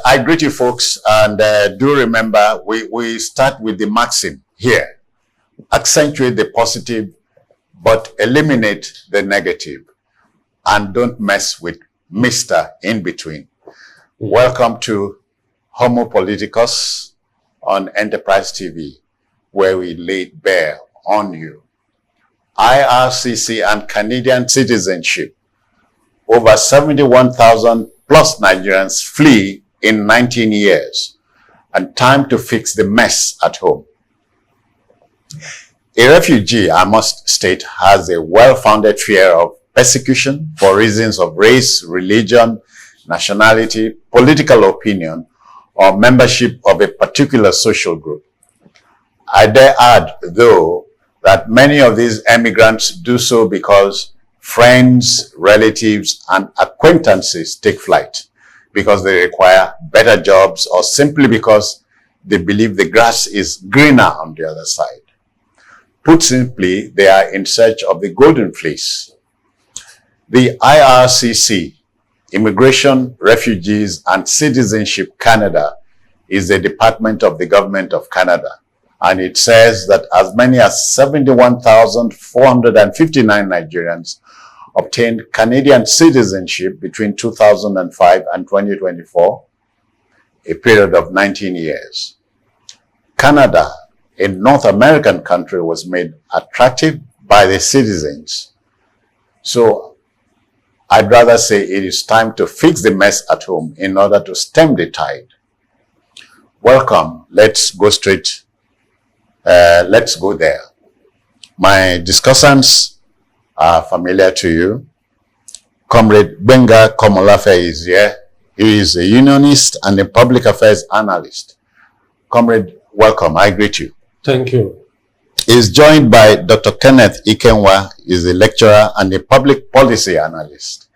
I greet you folks, and do remember, we start with the maxim here. Accentuate the positive, but eliminate the negative. And don't mess with Mr. In between. Welcome to Homo Politicus on Enterprise TV, where we lay bare on you. IRCC and Canadian citizenship. Over 71,000 plus Nigerians flee in 19 years, and time to fix the mess at home. A refugee, I must state, has a well-founded fear of persecution for reasons of race, religion, nationality, political opinion, or membership of a particular social group. I dare add, though, that many of these emigrants do so because friends, relatives, and acquaintances take flight because they require better jobs, or simply because they believe the grass is greener on the other side. Put simply, they are in search of the golden fleece. The IRCC, Immigration, Refugees, and Citizenship Canada, is the department of the government of Canada. And it says that as many as 71,459 Nigerians obtained Canadian citizenship between 2005 and 2024, a period of 19 years. Canada, a North American country, was made attractive by the citizens. So I'd rather say it is time to fix the mess at home in order to stem the tide. Welcome. Let's go straight. Let's go there. My discussants are familiar to you. Comrade Benga Komolafe is here. He is a unionist and a public affairs analyst. Comrade, welcome. I greet you. Thank you. He is joined by Dr. Kenneth Ikenwa. He is a lecturer and a public policy analyst.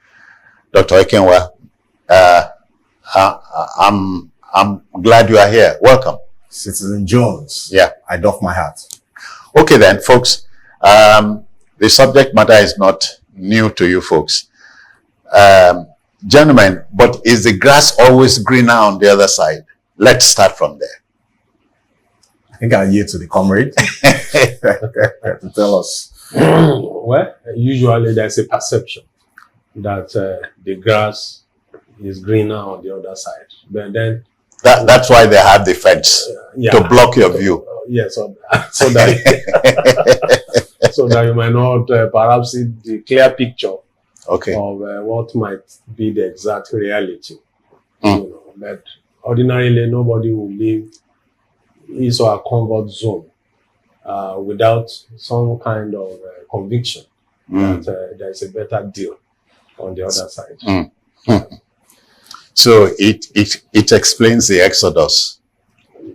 Dr. Ikenwa, I'm glad you are here. Welcome. Citizen Jones. Yeah. I doff my hat. Okay then, folks. The subject matter is not new to you folks. Gentlemen, but is the grass always greener on the other side? Let's start from there. I think I'll yield to the comrade to tell us. Well, usually there's a perception that the grass is greener on the other side. But then that's why they have the fence to block your view. Yes, so that so that you might not perhaps see the clear picture of what might be the exact reality. You know, that ordinarily nobody will leave his or her comfort zone without some kind of conviction that there is a better deal on the other side. So it explains the exodus.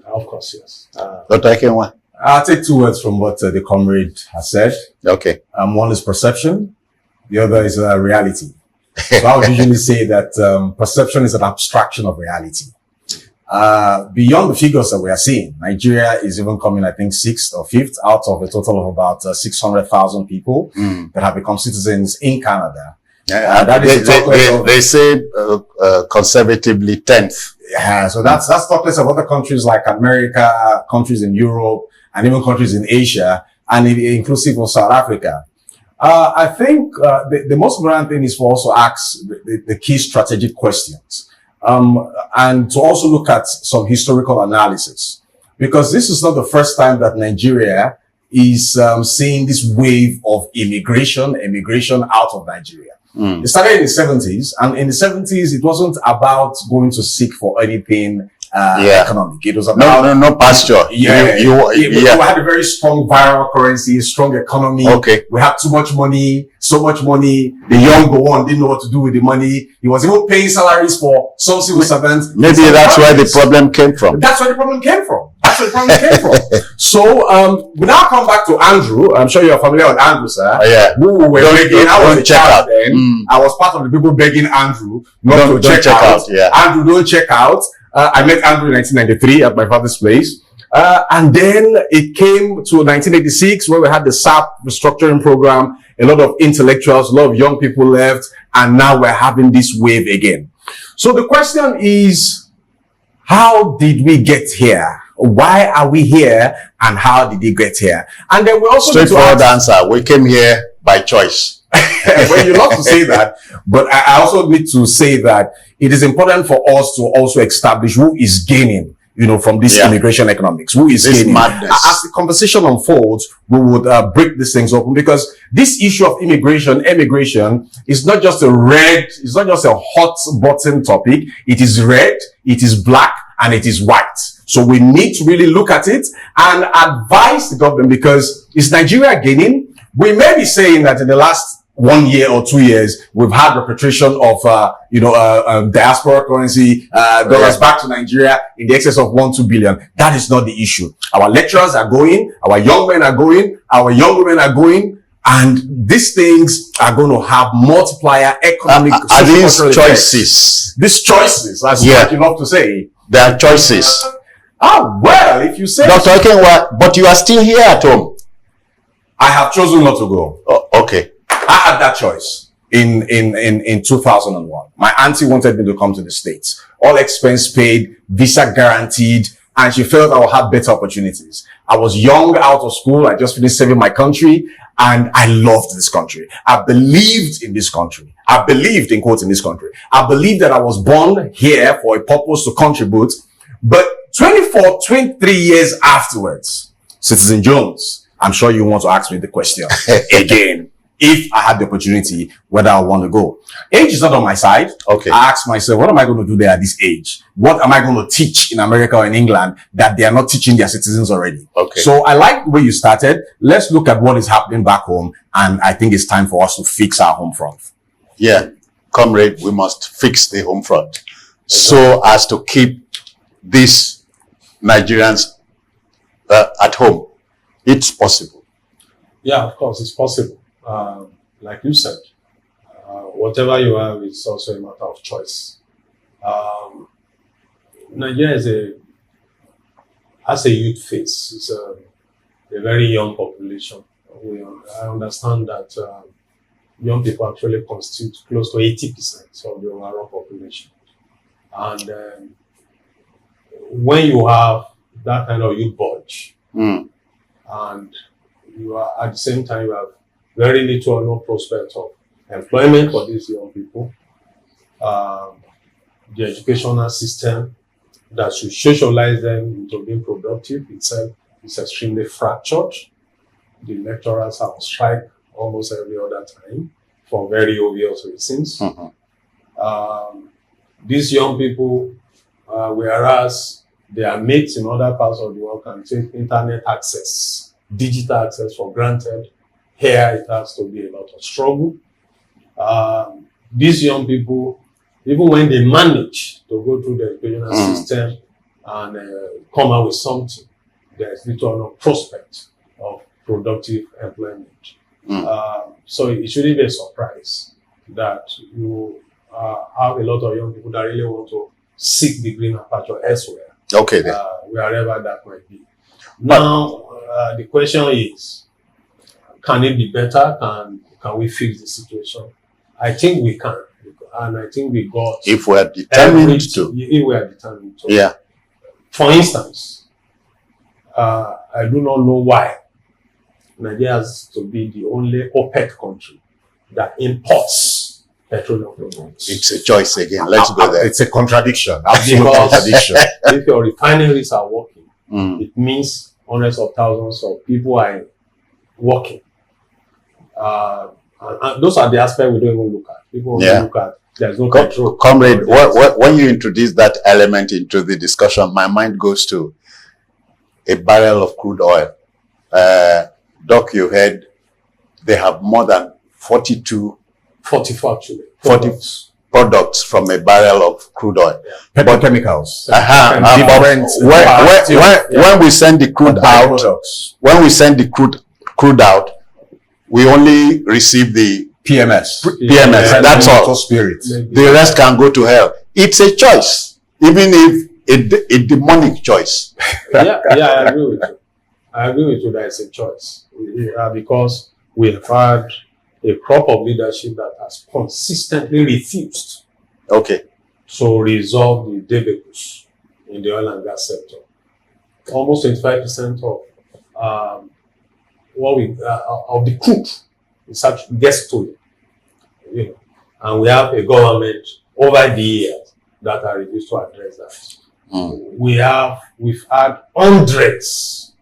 Of course, yes. Dr. Ikenwa? I'll take two words from what the comrade has said. Okay. One is perception. The other is reality. So I would usually say that perception is an abstraction of reality. Beyond the figures that we are seeing, Nigeria is even coming, I think, 6th or 5th out of a total of about 600,000 people that have become citizens in Canada. Yeah, they say conservatively 10th. Yeah, so that's talk less of other countries like America, countries in Europe, and even countries in Asia, and inclusive of South Africa. I think the most important thing is for us to ask the key strategic questions, and to also look at some historical analysis, because this is not the first time that Nigeria is seeing this wave of immigration out of Nigeria. It started in the 70s, and in the 70s, it wasn't about going to seek for anything economic. It was about no pasture. We had a very strong viral currency, strong economy. Okay. We had too much money, so much money. The younger one didn't know what to do with the money. He was even paying salaries for some civil servants. Maybe that's where the problem came from. That's where the problem came from. So, we now come back to Andrew. I'm sure you're familiar with Andrew, sir. Who were begging. I was a child then. I was part of the people begging Andrew not to check out. Andrew, don't check out. I met Andrew in 1993 at my father's place. And then it came to 1986 where we had the SAP restructuring program. A lot of intellectuals, a lot of young people left. And now we're having this wave again. So the question is, how did we get here? Why are we here? And how did we get here? And then we also straightforward answer. We came here by choice. Well, you love to say that, but I also need to say that it is important for us to also establish who is gaining, from this immigration economics. Who is this gaining? Madness. As the conversation unfolds, we would break these things open, because this issue of immigration is not just it's not just a hot button topic. It is red, it is black, and it is white. So we need to really look at it and advise the government, because is Nigeria gaining? We may be saying that in the last 1 year or 2 years, we've had repatriation of, diaspora currency, dollars back to Nigeria in the excess of 1-2 billion. That is not the issue. Our lecturers are going, our young men are going, our young women are going, and these things are going to have multiplier economic, are these choices? Effects. These choices, as you love to say. They are choices. Well, if you say Dr. Okenwa, but you are still here at home. I have chosen not to go. Oh, okay. I had that choice in 2001. My auntie wanted me to come to the States. All expense paid, visa guaranteed, and she felt I would have better opportunities. I was young, out of school. I just finished serving my country, and I loved this country. I believed in this country. I believed in quotes in this country. I believed that I was born here for a purpose to contribute. But 23 years afterwards, Citizen Jones, I'm sure you want to ask me the question again. If I had the opportunity, whether I want to go. Age is not on my side. Okay. I ask myself, what am I going to do there at this age? What am I going to teach in America or in England that they are not teaching their citizens already? Okay. So I like the way you started. Let's look at what is happening back home. And I think it's time for us to fix our home front. Yeah. Comrade, we must fix the home front so as to keep these Nigerians at home. It's possible. Yeah, of course, it's possible. Like you said, whatever you have is also a matter of choice. Nigeria has a youth face. It's a very young population. I understand that young people actually constitute close to 80% of the overall population. And when you have that kind of youth bulge, and you are at the same time you have very little or no prospect of employment for these young people, the educational system that should socialize them into being productive itself is extremely fractured. The lecturers are on strike almost every other time for very obvious reasons. These young people, whereas their mates in other parts of the world can take internet access, digital access for granted, here it has to be a lot of struggle. These young people, even when they manage to go through the educational system and come out with something, there is little or no prospect of productive employment. So it shouldn't be a surprise that you have a lot of young people that really want to seek the greener pasture elsewhere. Okay, then. Wherever that might be. Now, the question is, can it be better? Can we fix the situation? I think we can, and I think we got. If we are determined to. If we are determined to. Yeah. For instance, I do not know why Nigeria has to be the only OPEC country that imports petroleum products. It's a choice again. Let's go there. It's a contradiction. Because if your refineries are working, it means hundreds of thousands of people are working. And those are the aspects we don't even look at. People only look at there's no control. Comrade, when you introduce that element into the discussion, my mind goes to a barrel of crude oil. Doc, you heard they have more than 44 actually. 40 products from a barrel of crude oil. Petrochemicals. When we send the crude out, we only receive the PMS. That's all. Spirit. The rest can go to hell. It's a choice, even if a demonic choice. Yeah, I agree with you. I agree with you that it's a choice. Because we have had a crop of leadership that has consistently refused to resolve the debacles in the oil and gas sector. Almost 25% of of the crude is actually gets stolen. You know, and we have a government over the years that are reduced to address that. We've had hundreds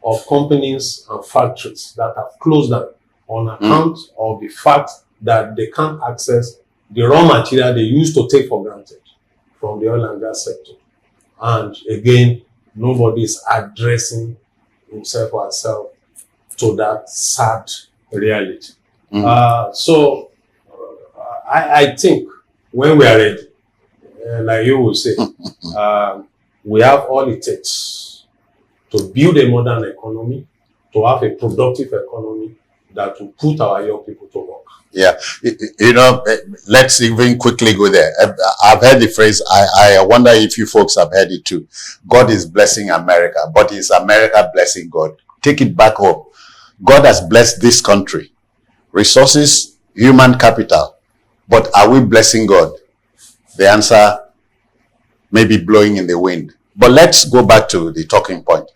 of companies and factories that have closed down on account of the fact that they can't access the raw material they used to take for granted from the oil and gas sector. And again, nobody is addressing himself or herself to that sad reality. I think when we are ready, like you will say, we have all it takes to build a modern economy, to have a productive economy that will put our young people to work. Yeah, you know, let's even quickly go there. I've heard the phrase, I wonder if you folks have heard it too. God is blessing America, but is America blessing God? Take it back home. God has blessed this country. Resources, human capital. But are we blessing God? The answer may be blowing in the wind. But let's go back to the talking point.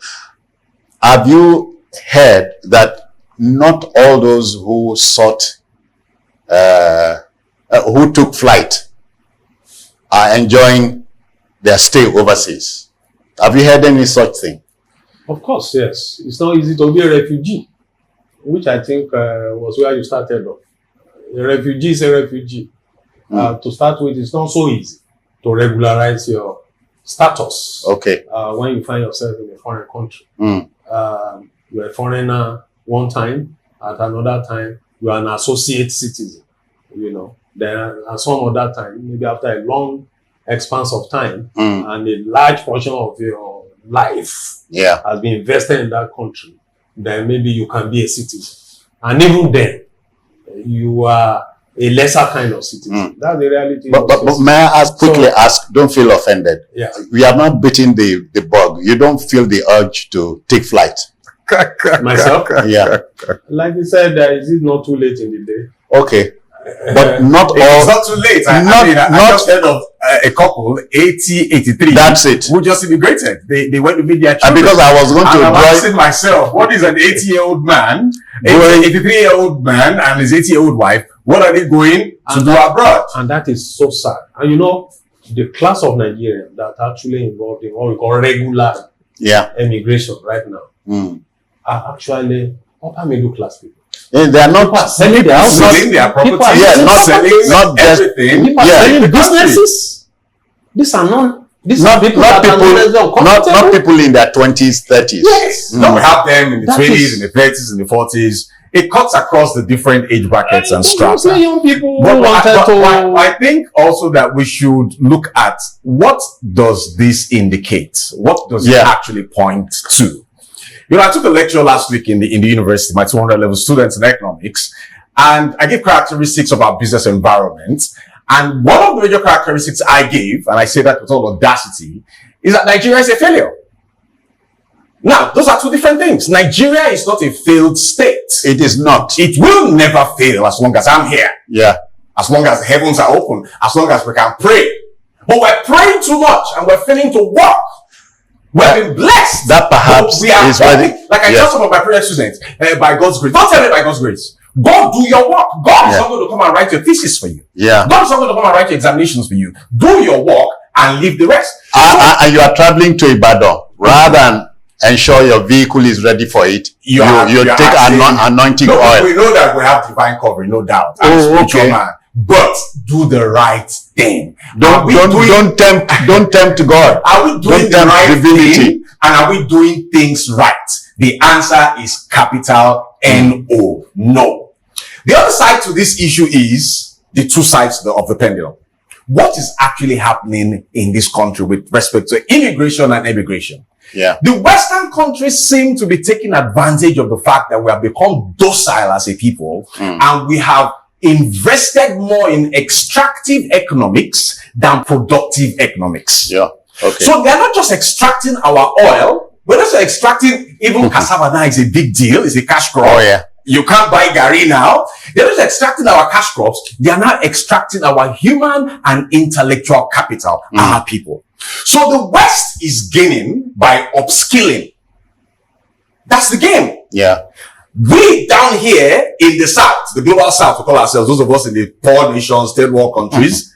Have you heard that not all those who who took flight are enjoying their stay overseas? Have you heard any such thing? Of course, yes. It's not easy to be a refugee, which I think was where you started off. A refugee is a refugee. To start with, it's not so easy to regularize your status. Okay. When you find yourself in a foreign country. You're a foreigner one time, at another time, you are an associate citizen, you know. Then at some other time, maybe after a long expanse of time, and a large portion of your life has been invested in that country, then maybe you can be a citizen. And even then, you are a lesser kind of citizen. That's the reality. But may I ask, don't feel offended. Yeah. We are not beating the bug. You don't feel the urge to take flight. Myself? Yeah. Like you said, is it not too late in the day? Okay. But not all. It's not too late. I just heard of a couple, 83. That's it. Who just immigrated. They went to meet their children. Because I was going to I'm asking myself, what is an 80-year-old man, 83-year-old man and his 80-year-old wife, what are they going to do abroad? And that is so sad. And you know, the class of Nigerians that are actually involved in what we call regular immigration right now are actually upper middle class people. They are not selling their houses, selling their property, not selling, not just everything. People are selling businesses. These are not people in their 20s, 30s. Yes. No, we have them in the 20s, in the 30s, in the 40s. It cuts across the different age brackets and strata. Young people I think also that we should look at what does this indicate? What does it actually point to? You know, I took a lecture last week in the university, my 200 level students in economics, and I gave characteristics of our business environment. And one of the major characteristics I gave, and I say that with all audacity, is that Nigeria is a failure. Now, those are two different things. Nigeria is not a failed state. It is not. It will never fail as long as I'm here. Yeah. As long as the heavens are open. As long as we can pray. But we're praying too much and we're failing to work. We've been blessed. That perhaps we are is ready. Like I tell some of my prayer students, by God's grace. Don't tell me by God's grace. God, do your work. God is not going to come and write your thesis for you. Yeah. God is not going to come and write your examinations for you. Do your work and leave the rest. And you are traveling to Ibadan rather than ensure your vehicle is ready for it. You take anointing oil. We know that we have divine covering, no doubt. Okay. Man. But do the right thing. Don't tempt God. Are we doing the right thing? And are we doing things right? The answer is capital N-O. No. The other side to this issue is the two sides of the pendulum. What is actually happening in this country with respect to immigration and immigration? Yeah. The Western countries seem to be taking advantage of the fact that we have become docile as a people and we have invested more in extractive economics than productive economics. Yeah. Okay. So they're not just extracting our oil, we're not just extracting even cassava now is a big deal, it's a cash crop. Oh yeah. You can't buy Gary now. They're just extracting our cash crops. They are now extracting our human and intellectual capital, our people. So the West is gaining by upskilling. That's the game. Yeah. We down here in the South, the global South, we call ourselves, those of us in the poor nations, third world countries,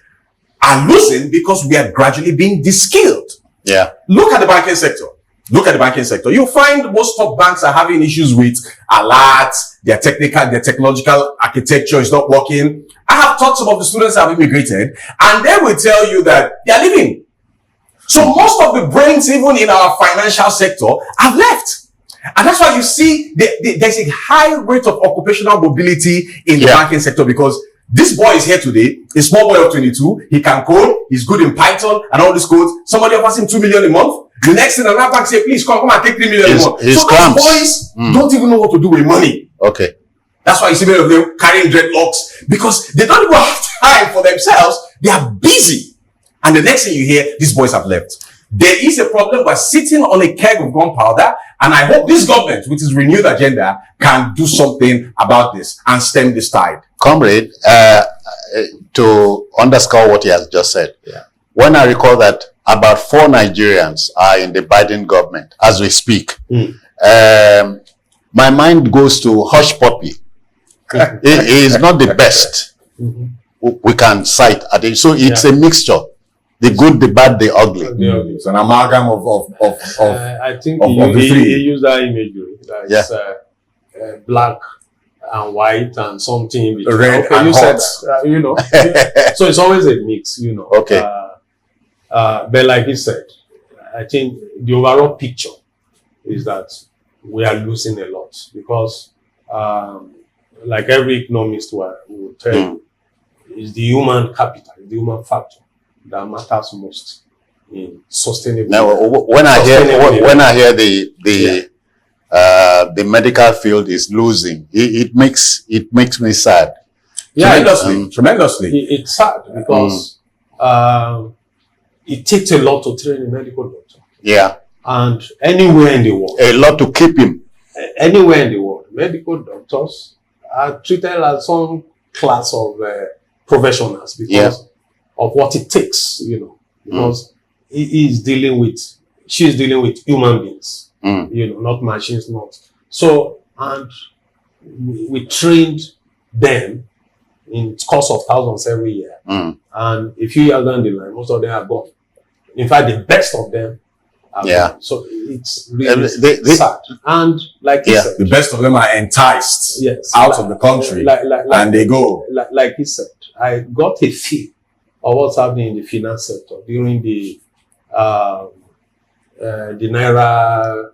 are losing because we are gradually being de-skilled. Yeah. Look at the banking sector. Look at the banking sector. You'll find most top banks are having issues with alerts, their technological architecture is not working. I have taught some of the students that have immigrated, and they will tell you that they are leaving. So most of the brains, even in our financial sector, have left. And that's why you see there's a high rate of occupational mobility in the banking sector, because this boy is here today, a small boy of 22, he can code, he's good in Python and all these codes. Somebody offers him 2 million a month. The next thing another bank say, please come and take 3 million a month. So those boys don't even know what to do with money. Okay. That's why you see many of them carrying dreadlocks, because they don't even have time for themselves. They are busy. And the next thing you hear, these boys have left. There is a problem by sitting on a keg of gunpowder, and I hope this government, with its renewed agenda, can do something about this and stem this tide. Comrade, to underscore what he has just said, when I recall that about 4 Nigerians are in the Biden government as we speak, my mind goes to Hush Puppy. It is not the best we can cite at it. So it's a mixture. The good, the bad, the ugly. It's an amalgam of I think he used that imagery. That black and white and something in between. Red okay, and you hot. said, you know. So it's always a mix, you know. Okay. But like he said, I think the overall picture is that we are losing a lot, because like every economist will tell you, is the human capital, the human factor that matters most in sustainable. Now, when I hear the medical field is losing, it makes me sad. Yeah, tremendously. It's sad because it takes a lot to train a medical doctor. Yeah. And anywhere in the world, a lot to keep him. Anywhere in the world, medical doctors are treated as some class of professionals because of what it takes, you know, because she's dealing with human beings, you know, not machines, not. So, and we trained them in cost of thousands every year. And a few years down the line, most of them are gone. In fact, the best of them are gone. So it's really sad. And like he said, the best of them are enticed out of the country, and they go. Like he said, I got a feel of what's happening in the finance sector during the Naira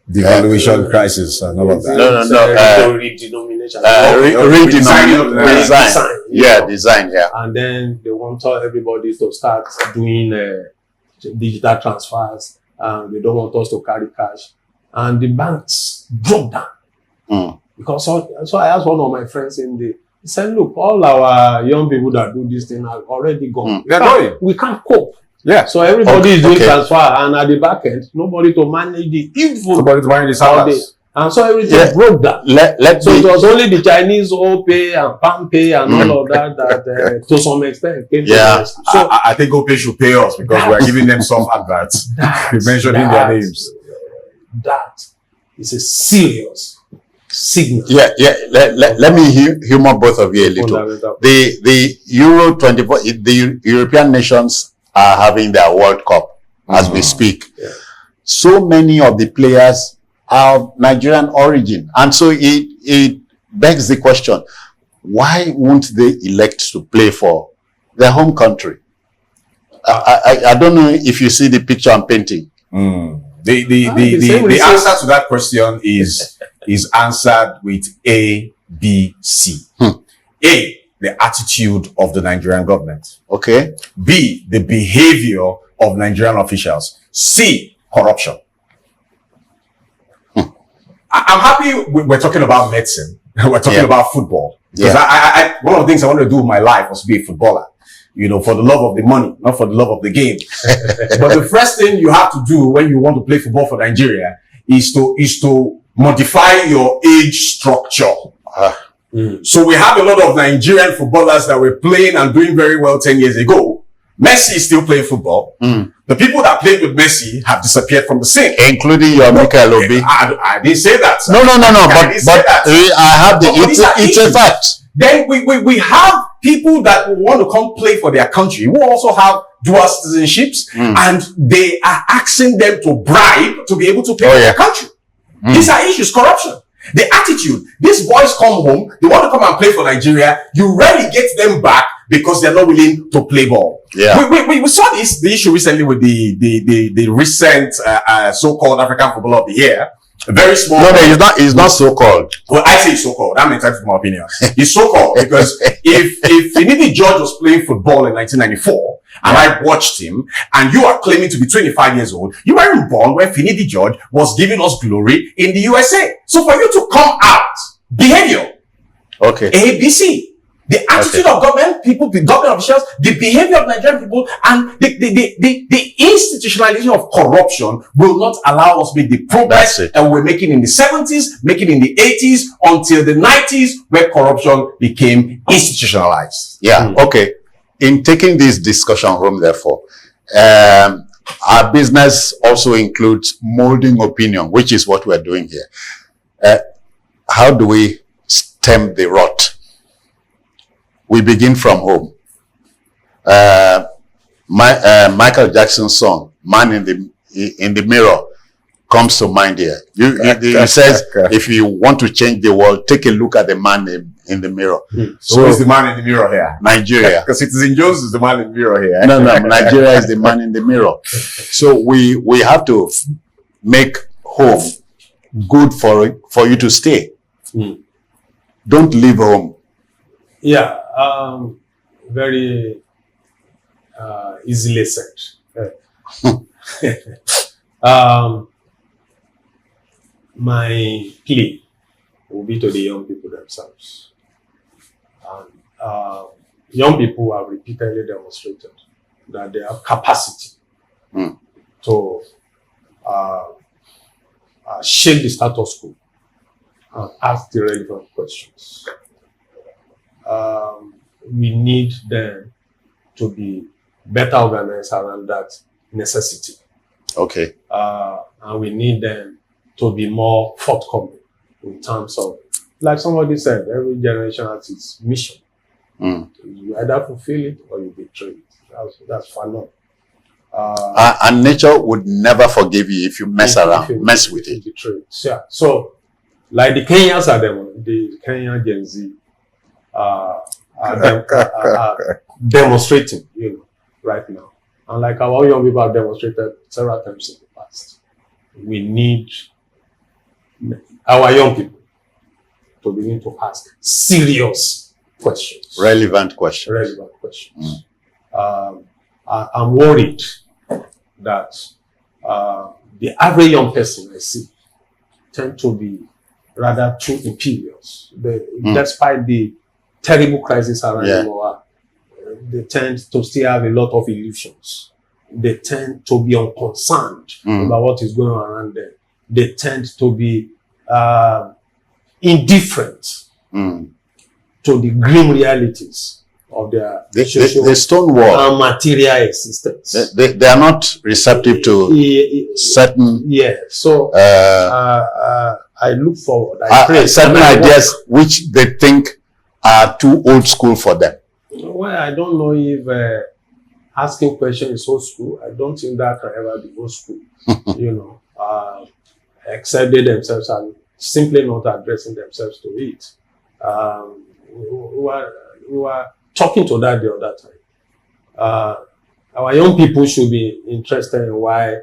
devaluation crisis and all of that. Redenomination. Design. And then they want everybody to start doing digital transfers. They don't want us to carry cash. And the banks broke down. Because so I asked one of my friends he said, look, all our young people that do this thing are already gone. They're going. We can't cope. Yeah. So everybody is doing transfer, and at the back end, nobody to manage the info. Nobody to manage the salaries. And so everything broke down. So it was only the Chinese OPay and PalmPay and all of that to some extent came to us. So I think OPay should pay us because we are giving them some adverts. We're mentioning their names. That is a serious signal. Let me humor both of you a little. The Euro 24, the European nations are having their World Cup as we speak. So many of the players are of Nigerian origin, and so it begs the question: why won't they elect to play for their home country? I don't know if you see the picture I'm painting. The answer to that question is answered with A, B, C. A, the attitude of the Nigerian government. Okay. B, the behavior of Nigerian officials. C, corruption. I'm happy we're talking about medicine. We're talking about football. Because one of the things I wanted to do in my life was to be a footballer. You know, for the love of the money, not for the love of the game. But the first thing you have to do when you want to play football for Nigeria is to modify your age structure. So we have a lot of Nigerian footballers that were playing and doing very well 10 years ago. Messi is still playing football. The people that played with Messi have disappeared from the scene. Including your Michael Obi. I didn't say that. Sir. No. But I have it's a fact. Then we have people that want to come play for their country who also have dual citizenships, and they are asking them to bribe to be able to play for their country. These are issues, corruption. The attitude. These boys come home, they want to come and play for Nigeria. You relegate them back because they're not willing to play ball. Yeah. We saw the issue recently with the recent so-called African Footballer of the Year. A very small. No, it's not so-called. Well, I say so-called. I'm entitled to my opinion. It's so-called because if Finidi George was playing football in 1994 and I watched him, and you are claiming to be 25 years old, you weren't born when Finidi George was giving us glory in the USA. So for you to come out, behavior. Okay. ABC. The attitude of government people, the government officials, the behavior of Nigerian people, and the institutionalization of corruption will not allow us to make the progress that we're making in the 70s, making in the 80s, until the 90s, where corruption became institutionalized. Yeah, okay. In taking this discussion home, therefore, our business also includes molding opinion, which is what we're doing here. How do we stem the rot? We begin from home. Michael Jackson's song, Man in the Mirror, comes to mind here. He says, if you want to change the world, take a look at the man in the mirror. So who is the man in the mirror here? Nigeria. Because Citizen Jones is the man in the mirror here. No, Nigeria is the man in the mirror. So we have to make home good for you to stay. Don't leave home. Yeah, very easily said. My plea will be to the young people themselves. And young people have repeatedly demonstrated that they have capacity to shake the status quo and ask the relevant questions. We need them to be better organized around that necessity. Okay. And we need them to be more forthcoming in terms of, like somebody said, every generation has its mission. You either fulfill it or you betray it. That's fun. And nature would never forgive you if you mess with it. Betray it. Yeah. So, like the Kenyans the Kenyan Gen Z are demonstrating, right now. And like our young people have demonstrated several times in the past. We need our young people to begin to ask serious questions. Relevant questions. I'm worried that the average young person I see tend to be rather too imperious. Despite the terrible crisis around the world, they tend to still have a lot of illusions. They tend to be unconcerned about what is going on around them. They tend to be indifferent to the grim realities of their social Stonewall and material existence. They are not receptive to certain. Yeah. So I look forward. I pray certain ideas which they think are too old school for them. Well, I don't know if asking questions is old school. I don't think that can ever be old school. Except they themselves are simply not addressing themselves to it. We were talking to that the other time. Our young people should be interested in why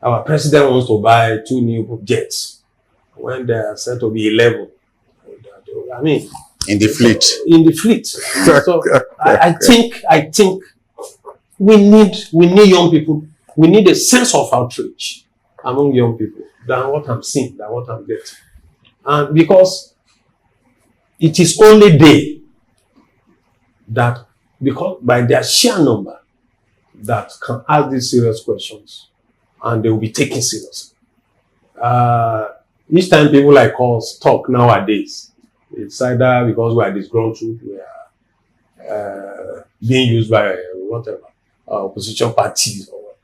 our president wants to buy 2 new jets when there are said to be 11. I mean, in the fleet. So I think we need young people. We need a sense of outrage among young people than what I'm seeing, than what I'm getting. And because it is only they that, because by their sheer number, that can ask these serious questions and they will be taken seriously. Each time people like us talk nowadays, it's either because we are disgruntled, we are being used by whatever. opposition parties, or,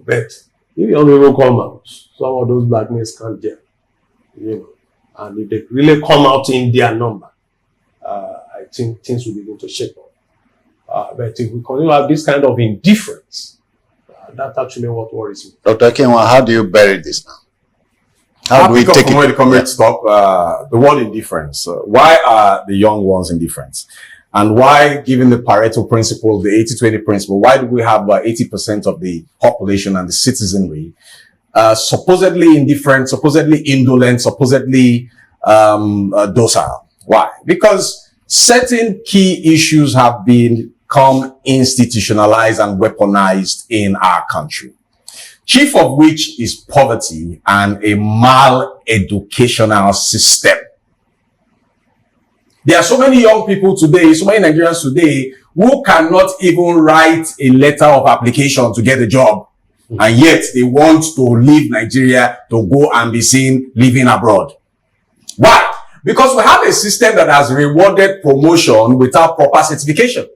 but if you don't even come out, some of those blackmails can't get, and if they really come out in their number, I think things will begin to shake up. But if we continue to have this kind of indifference, that's actually what worries me. Dr. Kenwa, how do you bury this now? How do we take it? Where the comrades stop, the word indifference. Why are the young ones indifferent? And why, given the Pareto principle, the 80-20 principle, why do we have 80% of the population and the citizenry supposedly indifferent, supposedly indolent, supposedly docile? Why? Because certain key issues have become institutionalized and weaponized in our country, chief of which is poverty and a mal-educational system. There are so many young people today, so many Nigerians today, who cannot even write a letter of application to get a job. And yet they want to leave Nigeria to go and be seen living abroad. Why? Because we have a system that has rewarded promotion without proper certification.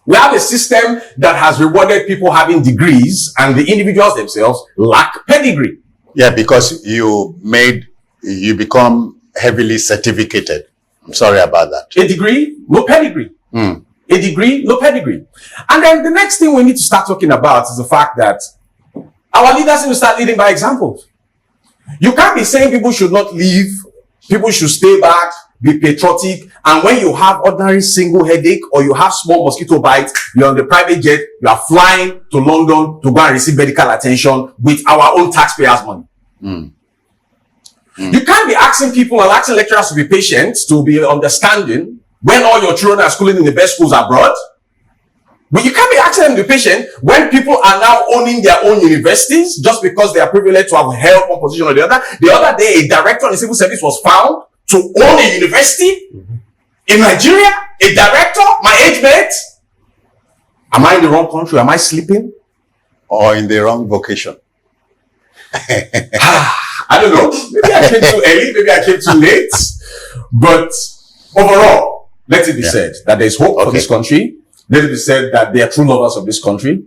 We have a system that has rewarded people having degrees and the individuals themselves lack pedigree. Yeah, because you become heavily certificated. I'm sorry about that. A degree, no pedigree. A degree, no pedigree. And then the next thing we need to start talking about is the fact that our leaders need to start leading by examples. You can't be saying people should not leave, people should stay back, be patriotic, and when you have ordinary single headache or you have small mosquito bite, you're on the private jet, you are flying to London to go and receive medical attention with our own taxpayers' money. You can't be asking people and asking lecturers to be patient, to be understanding, when all your children are schooling in the best schools abroad. But you can't be asking them to be patient when people are now owning their own universities just because they are privileged to have held one position or the other. The other day, a director in the civil service was found to own a university in Nigeria. A director, my age mate. Am I in the wrong country? Am I sleeping? Or in the wrong vocation? I don't know. Maybe I came too early. Maybe I came too late. But overall, let it be said that there's hope for this country. Let it be said that they are true lovers of this country.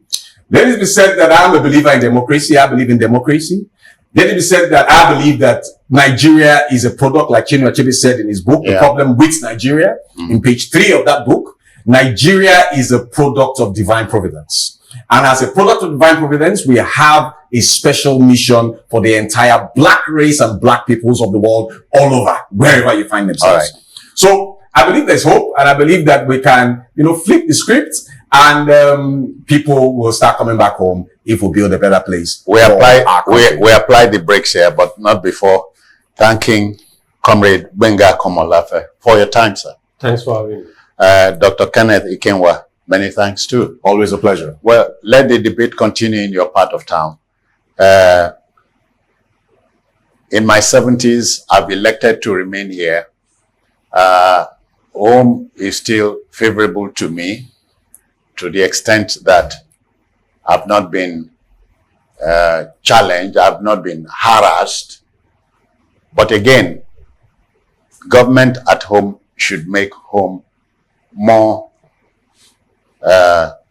Let it be said that I am a believer in democracy. I believe in democracy. Let it be said that I believe that Nigeria is a product, like Chinua Achebe said in his book, The Problem with Nigeria, in page 3 of that book. Nigeria is a product of divine providence. And as a product of divine providence, we have a special mission for the entire black race and black peoples of the world all over, wherever you find themselves. So I believe there's hope, and I believe that we can, flip the script, and people will start coming back home if we build a better place. We apply the brakes here, but not before thanking Comrade Benga Komolafe for your time, sir. Thanks for having me. Dr. Kenneth Ikenwa, many thanks too. Always a pleasure. Well, let the debate continue in your part of town. In my 70s, I've elected to remain here. Home is still favorable to me to the extent that I've not been challenged, I've not been harassed. But again, government at home should make home more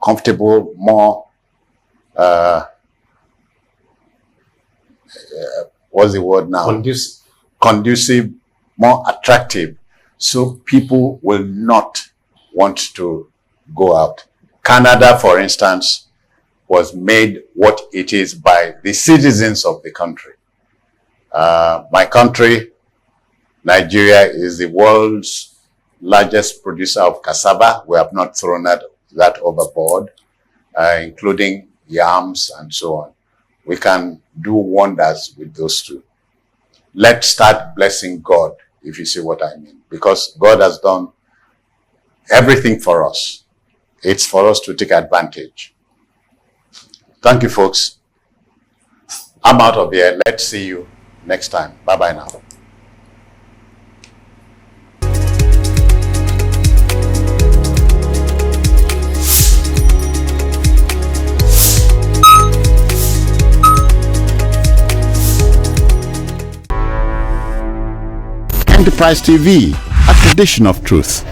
comfortable, more what's the word now? Conducive, more attractive, so people will not want to go out. Canada, for instance, was made what it is by the citizens of the country. My country, Nigeria, is the world's largest producer of cassava. We have not thrown that overboard, including yams and so on. We can do wonders with those two. Let's start blessing God, if you see what I mean, because God has done everything for us. It's for us to take advantage. Thank you, folks. I'm out of here. Let's see you next time. Bye-bye now. Enterprise TV, a tradition of truth.